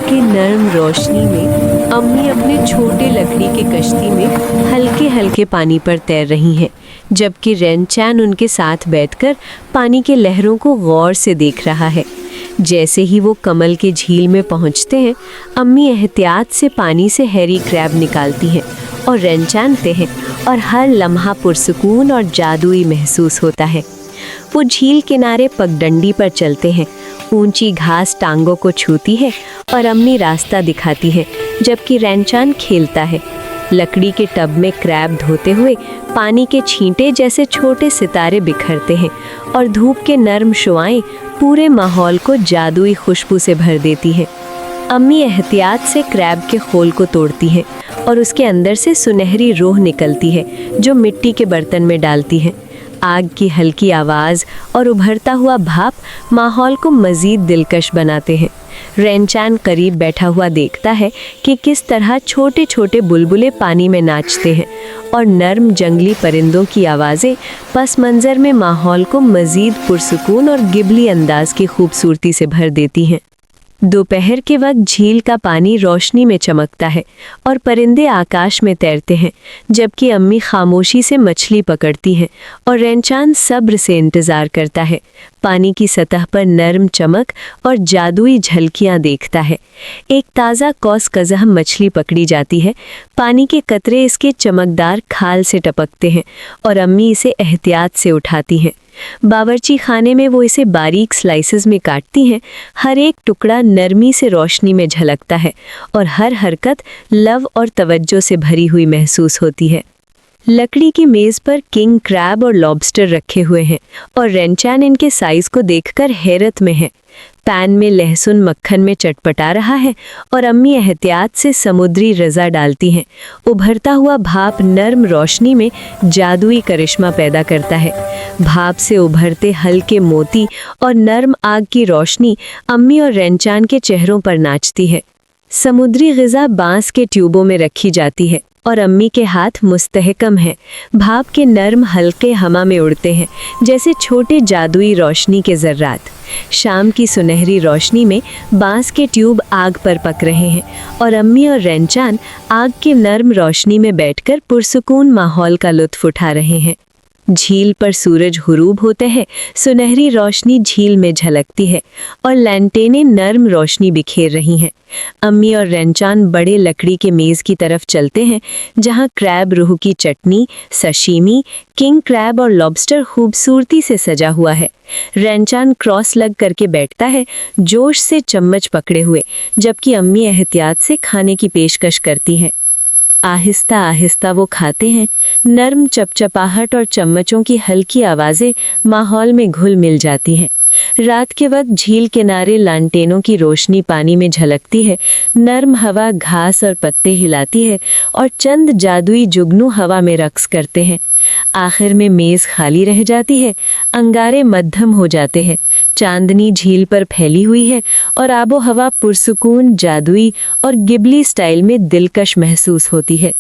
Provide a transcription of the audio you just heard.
के नरम रोशनी में अम्मी अपने छोटे लकड़ी के कश्ती में हल्के हल्के पानी पर तैर रही हैं, जबकि रेनचैन उनके साथ बैठकर पानी के लहरों को गौर से देख रहा है। जैसे ही वो कमल के झील में पहुंचते हैं, अम्मी एहतियात से पानी से हैरी क्रैब निकालती हैं और रेनचैन ते हैं, और हर लम्हा पुरसुकून और जादुई महसूस होता है। वो झील किनारे पगडंडी पर चलते हैं, ऊंची घास टांगों को छूती है और अम्मी रास्ता दिखाती है, जबकि रेनचैन खेलता है। लकड़ी के टब में क्रैब धोते हुए पानी के छींटे जैसे छोटे सितारे बिखरते हैं और धूप के नर्म शुआएं पूरे माहौल को जादुई खुशबू से भर देती हैं। अम्मी एहतियात से क्रैब के खोल को तोड़ती हैं और उसके अंदर से सुनहरी रूह निकलती है, जो मिट्टी के बर्तन में डालती है। आग की हल्की आवाज़ और उभरता हुआ भाप माहौल को मज़ीद दिलकश बनाते हैं। रेनचैन करीब बैठा हुआ देखता है कि किस तरह छोटे छोटे बुलबुले पानी में नाचते हैं और नर्म जंगली परिंदों की आवाज़ें पस मंज़र में माहौल को मज़ीद पुरसुकून और गिबली अंदाज की खूबसूरती से भर देती हैं। दोपहर के वक्त झील का पानी रोशनी में चमकता है और परिंदे आकाश में तैरते हैं, जबकि अम्मी खामोशी से मछली पकड़ती हैं और रेनचैन सब्र से इंतज़ार करता है। पानी की सतह पर नरम चमक और जादुई झलकियां देखता है। एक ताज़ा कौस कज़ह मछली पकड़ी जाती है। पानी के कतरे इसके चमकदार खाल से टपकते हैं और अम्मी इसे एहतियात से उठाती हैं। बावर्ची खाने में वो इसे बारीक स्लाइसेस में काटती हैं। हर एक टुकड़ा नरमी से रोशनी में झलकता है और हर हरकत लव और तवज्जो से भरी हुई महसूस होती है। लकड़ी की मेज़ पर किंग क्रैब और लॉबस्टर रखे हुए हैं और रेनचैन इनके साइज़ को देखकर हैरत में है। पैन में लहसुन मक्खन में चटपटा रहा है और अम्मी एहतियात से समुद्री रज़ा डालती हैं। उभरता हुआ भाप नर्म रोशनी में जादुई करिश्मा पैदा करता है। भाप से उभरते हल्के मोती और नर्म आग की रोशनी अम्मी और रेनचैन के चेहरों पर नाचती है। समुद्री ग़िज़ा बांस के ट्यूबों में रखी जाती है और अम्मी के हाथ मुस्तहकम हैं। भाप के नर्म हल्के हवा में उड़ते हैं, जैसे छोटे जादुई रोशनी के ज़र्रात। शाम की सुनहरी रोशनी में बांस के ट्यूब आग पर पक रहे हैं और अम्मी और रेनचैन आग की नर्म रोशनी में बैठकर पुरसुकून माहौल का लुत्फ़ उठा रहे हैं। झील पर सूरज गुरूब होते हैं, सुनहरी रोशनी झील में झलकती है और लैंटेनें नर्म रोशनी बिखेर रही हैं। अम्मी और रेनचैन बड़े लकड़ी के मेज़ की तरफ चलते हैं, जहां क्रैब रूह की चटनी, सशीमी, किंग क्रैब और लॉबस्टर खूबसूरती से सजा हुआ है। रेनचैन क्रॉस लग करके बैठता है, जोश से चम्मच पकड़े हुए, जबकि अम्मी एहतियात से खाने की पेशकश करती हैं। आहिस्ता आहिस्ता वो खाते हैं। नर्म चपचपाहट और चम्मचों की हल्की आवाज़ें माहौल में घुल मिल जाती हैं। रात के वक्त झील किनारे लांटेनों की रोशनी पानी में झलकती है। नर्म हवा घास और पत्ते हिलाती है और चंद जादुई जुगनू हवा में रक्स करते हैं। आखिर में मेज़ खाली रह जाती है। अंगारे मध्यम हो जाते हैं। चांदनी झील पर फैली हुई है और आबो हवा पुरसुकून, जादुई और गिबली स्टाइल में दिलकश महसूस होती है।